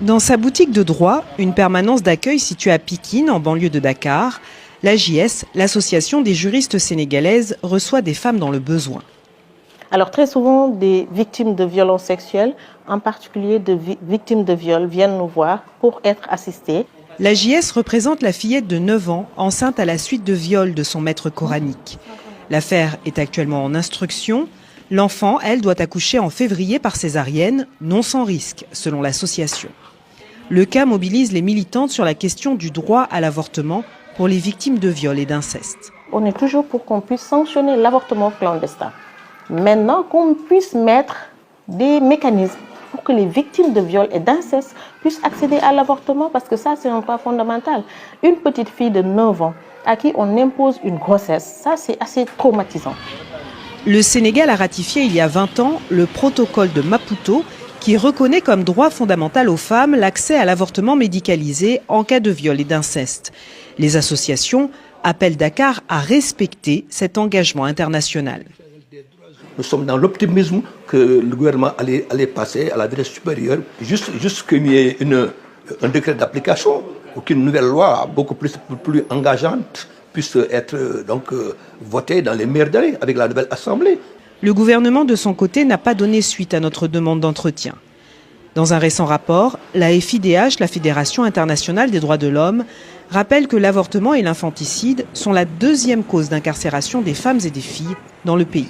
Dans sa boutique de droit, une permanence d'accueil située à Pikine, en banlieue de Dakar, l'AJS, l'association des juristes sénégalaises, reçoit des femmes dans le besoin. Alors très souvent, des victimes de violences sexuelles, en particulier de victimes de viol, viennent nous voir pour être assistées. L'AJS représente la fillette de 9 ans, enceinte à la suite de viol de son maître coranique. L'affaire est actuellement en instruction. L'enfant, elle, doit accoucher en février par césarienne, non sans risque, selon l'association. Le cas mobilise les militantes sur la question du droit à l'avortement pour les victimes de viol et d'inceste. On est toujours pour qu'on puisse sanctionner l'avortement clandestin. Maintenant, qu'on puisse mettre des mécanismes pour que les victimes de viol et d'inceste puissent accéder à l'avortement, parce que ça, c'est un droit fondamental. Une petite fille de 9 ans à qui on impose une grossesse, ça, c'est assez traumatisant. Le Sénégal a ratifié il y a 20 ans le protocole de Maputo qui reconnaît comme droit fondamental aux femmes l'accès à l'avortement médicalisé en cas de viol et d'inceste. Les associations appellent Dakar à respecter cet engagement international. Nous sommes dans l'optimisme que le gouvernement allait passer à la vitesse supérieure, juste qu'il y ait un décret d'application ou qu'une nouvelle loi beaucoup plus engageante puisse être votée dans les meilleurs délais avec la nouvelle Assemblée. Le gouvernement, de son côté, n'a pas donné suite à notre demande d'entretien. Dans un récent rapport, la FIDH, la Fédération internationale des droits de l'homme, rappelle que l'avortement et l'infanticide sont la deuxième cause d'incarcération des femmes et des filles dans le pays.